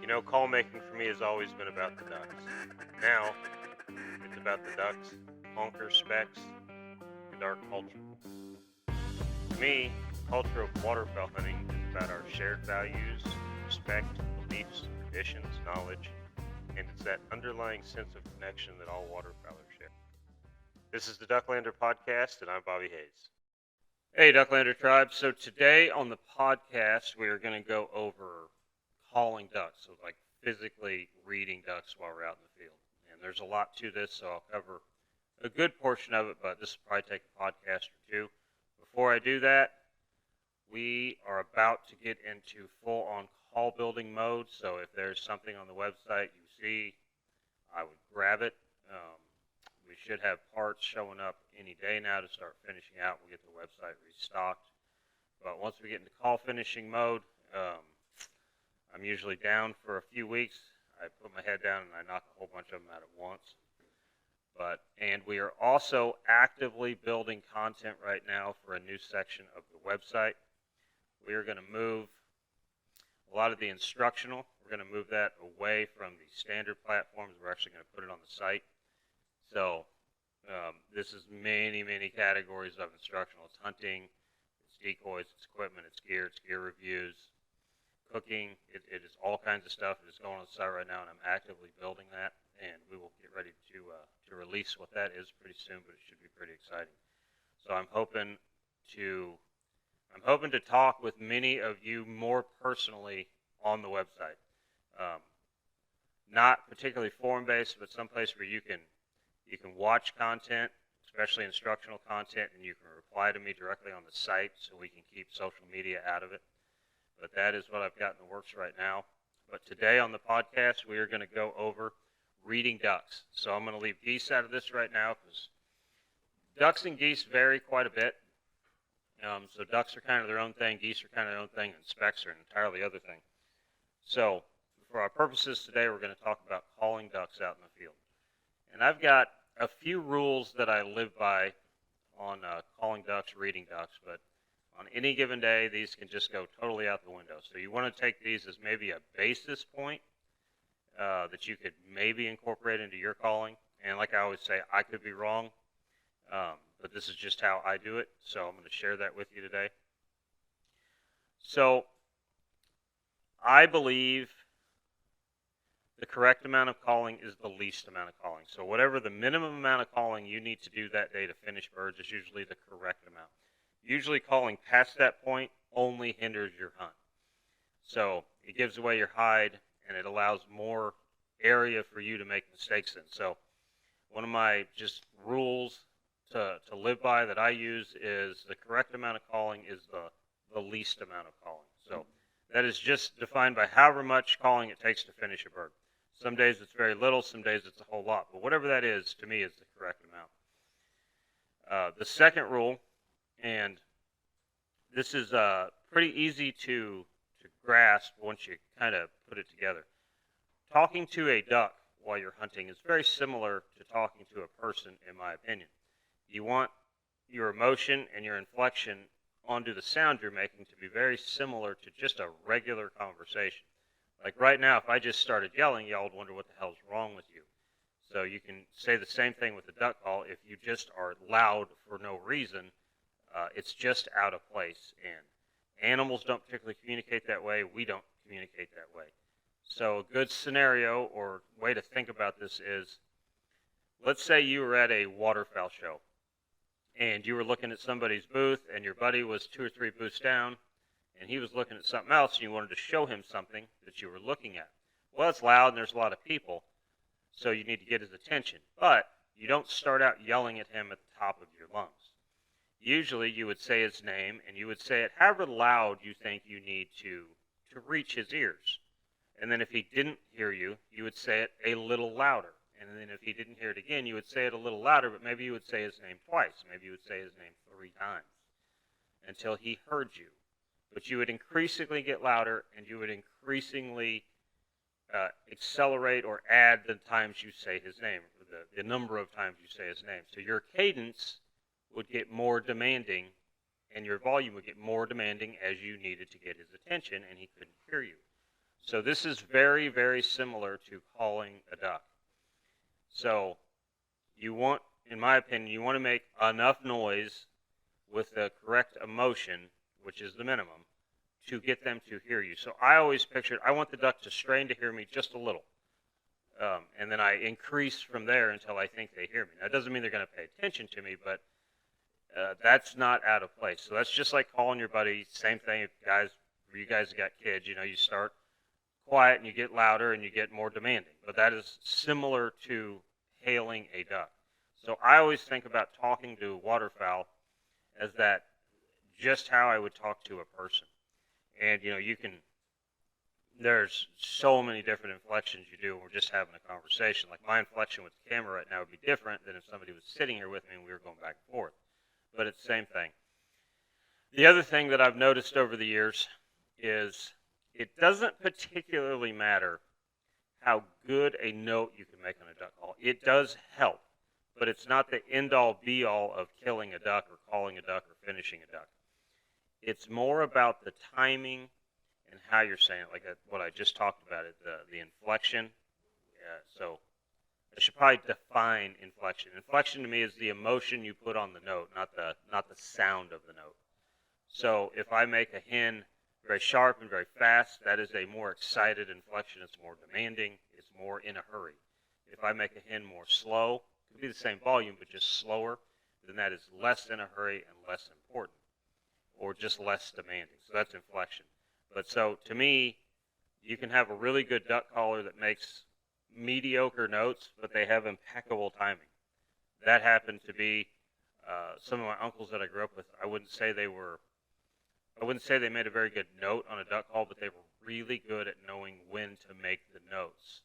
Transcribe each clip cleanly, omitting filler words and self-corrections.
You know, call making for me has always been about the ducks. Now, it's about the ducks, honker specs, and our culture. To me, the culture of waterfowl hunting is about our shared values, respect, beliefs, traditions, knowledge, and it's that underlying sense of connection that all waterfowlers share. This is the Ducklander Podcast, and I'm Bobby Hayes. Hey, Ducklander Tribe. So today on the podcast, we are going to go over calling ducks, so like physically reading ducks while we're out in the field. And there's a lot to this, so I'll cover a good portion of it, but this will probably take a podcast or two. Before I do that, we are about to get into full-on call building mode, so if there's something on the website you see, I would grab it. We should have parts showing up any day now to start finishing out. We'll get the website restocked. But once we get into call finishing mode, I'm usually down for a few weeks. I put my head down and I knock a whole bunch of them out at once. And we are also actively building content right now for a new section of the website. We are going to move a lot of the instructional. We're going to move that away from the standard platforms. We're actually going to put it on the site. So this is many categories of instructional. It's hunting, it's decoys, it's equipment, it's gear reviews, cooking. It is all kinds of stuff. It's going on the site right now, and I'm actively building that. And we will get ready to release what that is pretty soon, but it should be pretty exciting. So I'm hoping to talk with many of you more personally on the website. Not particularly forum-based, but someplace where you can watch content, especially instructional content, and you can reply to me directly on the site so we can keep social media out of it. But that is what I've got in the works right now. But today on the podcast, we are going to go over reading ducks. So I'm going to leave geese out of this right now because ducks and geese vary quite a bit. So ducks are kind of their own thing, geese are kind of their own thing, and specs are an entirely other thing. So for our purposes today, we're going to talk about calling ducks out in the field. And I've got a few rules that I live by on calling ducks, reading ducks, but on any given day, these can just go totally out the window. So you want to take these as maybe a basis point that you could maybe incorporate into your calling. And like I always say, I could be wrong, but this is just how I do it. So I'm going to share that with you today. So I believe the correct amount of calling is the least amount of calling. So whatever the minimum amount of calling you need to do that day to finish birds is usually the correct amount. Usually calling past that point only hinders your hunt. So it gives away your hide and it allows more area for you to make mistakes in. So one of my just rules to live by that I use is the correct amount of calling is the least amount of calling. So that is just defined by however much calling it takes to finish a bird. Some days it's very little, some days it's a whole lot. But whatever that is, to me, is the correct amount. The second rule, and this is pretty easy to grasp once you kind of put it together. Talking to a duck while you're hunting is very similar to talking to a person, in my opinion. You want your emotion and your inflection onto the sound you're making to be very similar to just a regular conversation. Like right now, if I just started yelling, y'all would wonder what the hell's wrong with you. So you can say the same thing with the duck call. If you just are loud for no reason, it's just out of place. And animals don't particularly communicate that way. We don't communicate that way. So a good scenario or way to think about this is, let's say you were at a waterfowl show and you were looking at somebody's booth and your buddy was 2 or 3 booths down and he was looking at something else and you wanted to show him something that you were looking at. Well, it's loud and there's a lot of people, so you need to get his attention. But you don't start out yelling at him at the top of your lungs. Usually you would say his name and you would say it however loud you think you need to reach his ears. And then if he didn't hear you, you would say it a little louder. And then if he didn't hear it again, you would say it a little louder, but maybe you would say his name twice. Maybe you would say his name 3 times until he heard you. But you would increasingly get louder and you would increasingly accelerate or add the times you say his name, the number of times you say his name. So your cadence would get more demanding and your volume would get more demanding as you needed to get his attention and he couldn't hear you. So this is very, very similar to calling a duck. So you want, in my opinion, you want to make enough noise with the correct emotion, which is the minimum, to get them to hear you. So I always pictured, I want the duck to strain to hear me just a little. And then I increase from there until I think they hear me. That doesn't mean they're going to pay attention to me, but that's not out of place. So that's just like calling your buddy. Same thing, if you guys got kids, you start quiet and you get louder and you get more demanding. But that is similar to hailing a duck. So I always think about talking to waterfowl as that just how I would talk to a person. And there's so many different inflections you do when we're just having a conversation. Like my inflection with the camera right now would be different than if somebody was sitting here with me and we were going back and forth. But it's the same thing. The other thing that I've noticed over the years is it doesn't particularly matter how good a note you can make on a duck call. It does help, but it's not the end-all, be-all of killing a duck or calling a duck or finishing a duck. It's more about the timing and how you're saying it, like what I just talked about, the inflection. So I should probably define inflection. Inflection to me is the emotion you put on the note, not the sound of the note. So if I make a hen very sharp and very fast, that is a more excited inflection. It's more demanding. It's more in a hurry. If I make a hen more slow, it could be the same volume, but just slower, then that is less in a hurry and less important, or just less demanding. So that's inflection. But so to me, you can have a really good duck caller that makes mediocre notes, but they have impeccable timing. That happened to be some of my uncles that I grew up with. I wouldn't say they made a very good note on a duck call, but they were really good at knowing when to make the notes.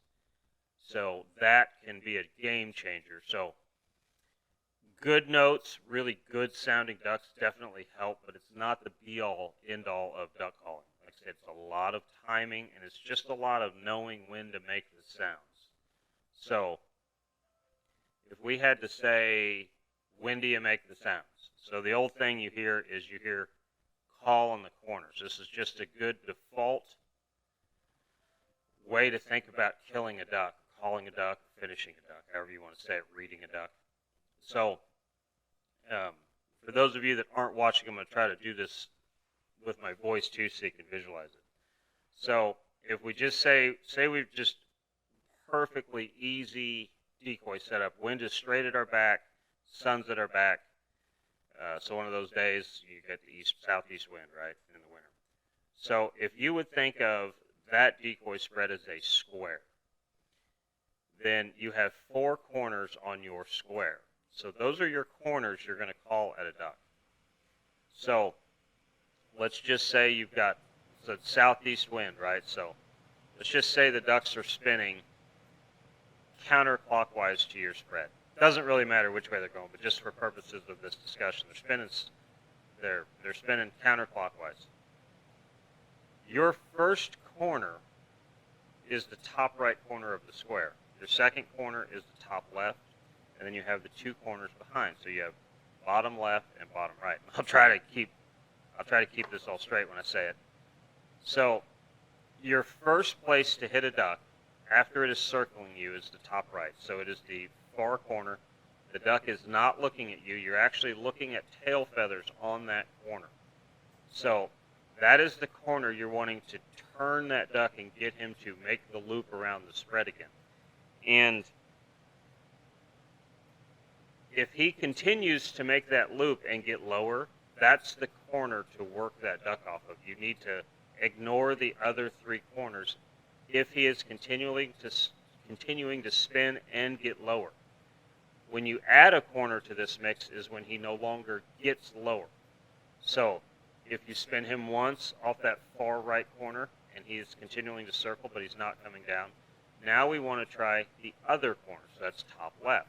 So that can be a game changer. So good notes, really good sounding ducks definitely help, but it's not the be-all, end-all of duck calling. Like I said, it's a lot of timing, and it's just a lot of knowing when to make the sounds. So if we had to say, when do you make the sounds? So the old thing you hear call on the corners. This is just a good default way to think about killing a duck, calling a duck, finishing a duck, however you want to say it, reading a duck. So for those of you that aren't watching, I'm going to try to do this with my voice too so you can visualize it. So if we just say we've just perfectly easy decoy setup, wind is straight at our back, sun's at our back. So one of those days you get the southeast wind, right, in the winter. So if you would think of that decoy spread as a square, then you have 4 corners on your square. So those are your corners you're going to call at a duck. So let's just say you've got the southeast wind, right? So let's just say the ducks are spinning counterclockwise to your spread. Doesn't really matter which way they're going, but just for purposes of this discussion, they're spinning counterclockwise. Your first corner is the top right corner of the square. Your second corner is the top left, and then you have the 2 corners behind. So you have bottom left and bottom right. I'll try to keep this all straight when I say it. So your first place to hit a duck after it is circling you is the top right. So it is the far corner. The duck is not looking at you. You're actually looking at tail feathers on that corner. So that is the corner you're wanting to turn that duck and get him to make the loop around the spread again. And if he continues to make that loop and get lower, that's the corner to work that duck off of. You need to ignore the other 3 corners if he is continuing to spin and get lower. When you add a corner to this mix is when he no longer gets lower. So if you spin him once off that far right corner and he is continuing to circle but he's not coming down, now we want to try the other corner. So that's top left.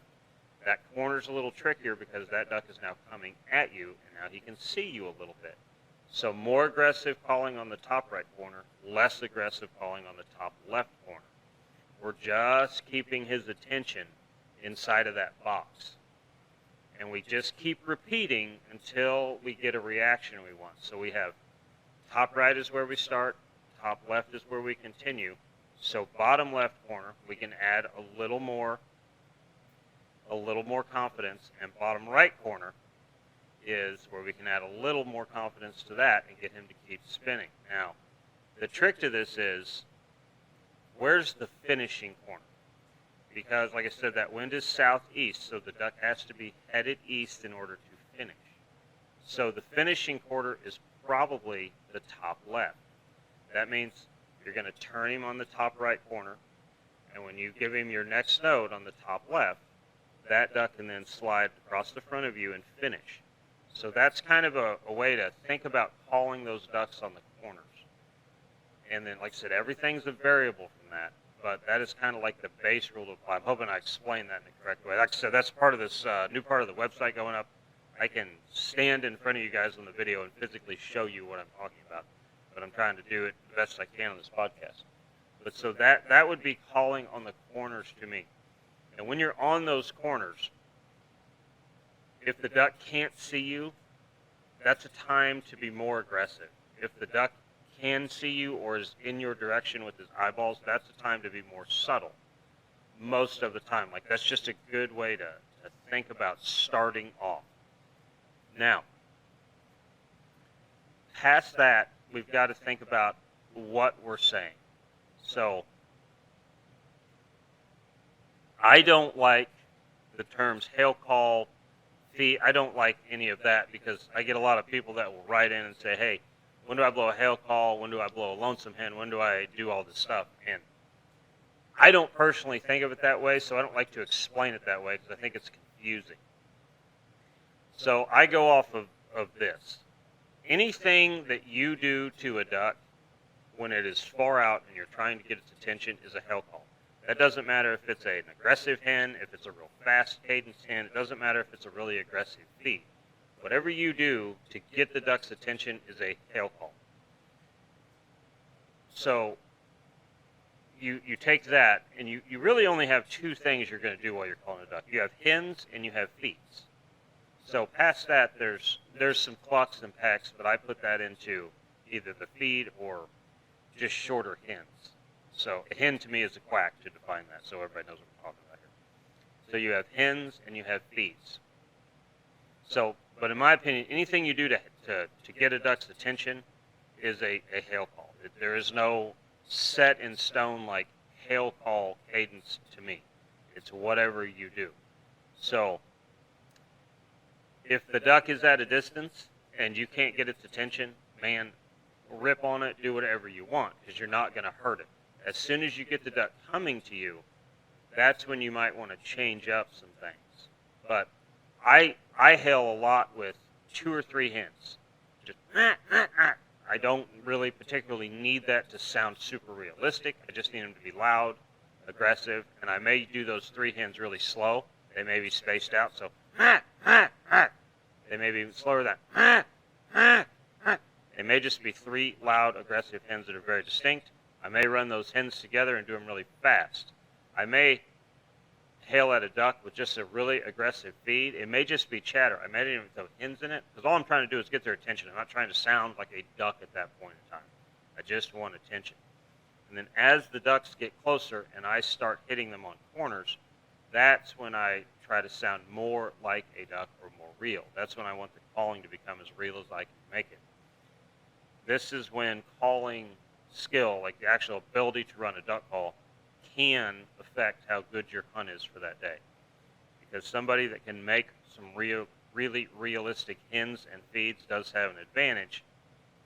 That corner's a little trickier because that duck is now coming at you and now he can see you a little bit. So more aggressive calling on the top right corner, less aggressive calling on the top left corner. We're just keeping his attention inside of that box. And we just keep repeating until we get a reaction we want. So we have top right is where we start, top left is where we continue. So bottom left corner, we can add a little more confidence, and bottom right corner is where we can add a little more confidence to that and get him to keep spinning. Now, the trick to this is, where's the finishing corner? Because, like I said, that wind is southeast, so the duck has to be headed east in order to finish. So the finishing quarter is probably the top left. That means you're going to turn him on the top right corner, and when you give him your next note on the top left, that duck can then slide across the front of you and finish. So that's kind of a way to think about calling those ducks on the corners. And then, like I said, everything's a variable from that, but that is kind of like the base rule to apply. I'm hoping I explained that in the correct way. Like I said, that's part of this new part of the website going up. I can stand in front of you guys on the video and physically show you what I'm talking about, but I'm trying to do it the best I can on this podcast. But so that would be calling on the corners to me. And when you're on those corners, if the duck can't see you, that's a time to be more aggressive. If the duck can see you or is in your direction with his eyeballs, that's a time to be more subtle. Most of the time. Like, that's just a good way to think about starting off. Now, past that, we've got to think about what we're saying. So, I don't like the terms hail call, fee. I don't like any of that because I get a lot of people that will write in and say, hey, when do I blow a hail call? When do I blow a lonesome hen? When do I do all this stuff? And I don't personally think of it that way, so I don't like to explain it that way because I think it's confusing. So I go off of this. Anything that you do to a duck when it is far out and you're trying to get its attention is a hail call. That doesn't matter if it's an aggressive hen, if it's a real fast cadence hen. It doesn't matter if it's a really aggressive feed. Whatever you do to get the duck's attention is a hail call. So you take that, and you really only have two things you're going to do while you're calling a duck. You have hens and you have feeds. So past that, there's some clucks and pecks, but I put that into either the feed or just shorter hens. So a hen to me is a quack to define that, so everybody knows what I'm talking about here. So you have hens and you have feeds. So, but in my opinion, anything you do to get a duck's attention is a hail call. There is no set in stone like hail call cadence to me. It's whatever you do. So if the duck is at a distance and you can't get its attention, man, rip on it, do whatever you want, because you're not going to hurt it. As soon as you get the duck coming to you, that's when you might want to change up some things. But I hail a lot with 2 or 3 hens. Just, I don't really particularly need that to sound super realistic. I just need them to be loud, aggressive, and I may do those 3 hens really slow. They may be spaced out, so they may be slower than They may just be 3 loud, aggressive hens that are very distinct. I may run those hens together and do them really fast. I may hail at a duck with just a really aggressive feed. It may just be chatter. I may not even throw hens in it, because all I'm trying to do is get their attention. I'm not trying to sound like a duck at that point in time. I just want attention. And then as the ducks get closer and I start hitting them on corners, that's when I try to sound more like a duck or more real. That's when I want the calling to become as real as I can make it. This is when calling skill, like the actual ability to run a duck call, can affect how good your hunt is for that day. Because somebody that can make some really realistic hens and feeds does have an advantage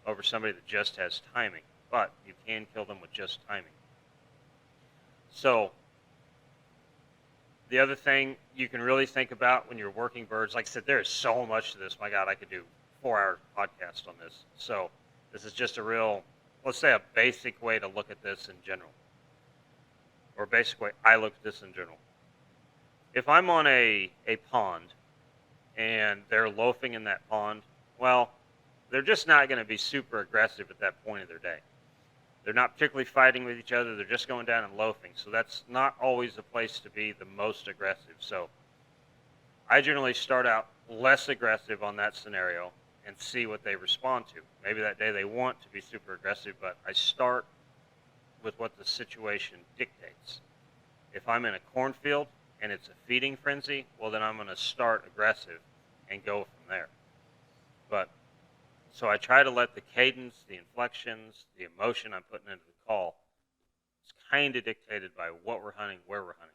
over somebody that just has timing. But you can kill them with just timing. So the other thing you can really think about when you're working birds, like I said, there is so much to this. My God, I could do 4-hour podcast on this. So this is just a real, let's say, a basic way to look at this in general. Or a basic way I look at this in general. If I'm on a pond and they're loafing in that pond, well, they're just not going to be super aggressive at that point of their day. They're not particularly fighting with each other. They're just going down and loafing. So that's not always the place to be the most aggressive. So I generally start out less aggressive on that scenario. and see what they respond to. Maybe that day they want to be super aggressive, but I start with what the situation dictates. If I'm in a cornfield and it's a feeding frenzy, well, then I'm going to start aggressive and go from there. But so I try to let the cadence, the inflections, the emotion I'm putting into the call, it's kind of dictated by what we're hunting, where we're hunting.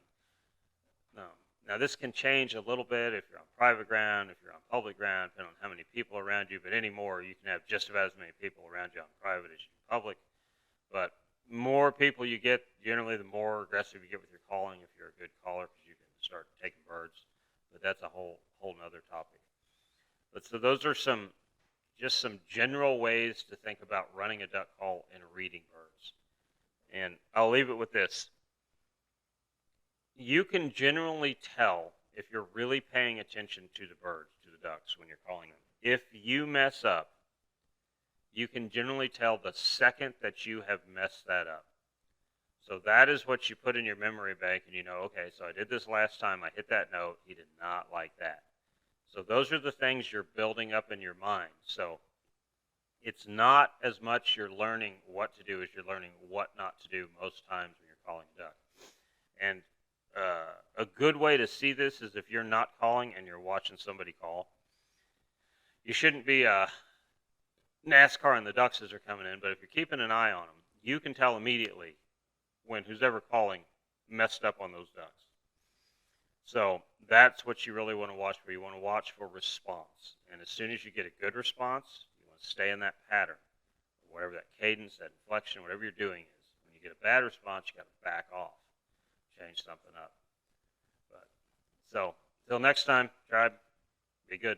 Now this can change a little bit if you're on private ground, if you're on public ground, depending on how many people around you. But anymore, you can have just about as many people around you on private as you can public. But more people you get, generally the more aggressive you get with your calling if you're a good caller, because you can start taking birds. But that's a whole nother topic. But so those are some general ways to think about running a duck call and reading birds. And I'll leave it with this. You can generally tell if you're really paying attention to the birds, to the ducks, when you're calling them. If you mess up, you can generally tell the second that you have messed that up. So that is what you put in your memory bank, and you know, okay, so I did this last time, I hit that note, he did not like that. So those are the things you're building up in your mind. So it's not as much you're learning what to do as you're learning what not to do most times when you're calling a duck. And a good way to see this is if you're not calling and you're watching somebody call. You shouldn't be NASCAR and the ducks as they're coming in, but if you're keeping an eye on them, you can tell immediately when who's ever calling messed up on those ducks. So that's what you really want to watch for. You want to watch for response. And as soon as you get a good response, you want to stay in that pattern. Whatever that cadence, that inflection, whatever you're doing is. When you get a bad response, you got to back off. Change something up. But so, till next time, tribe, be good.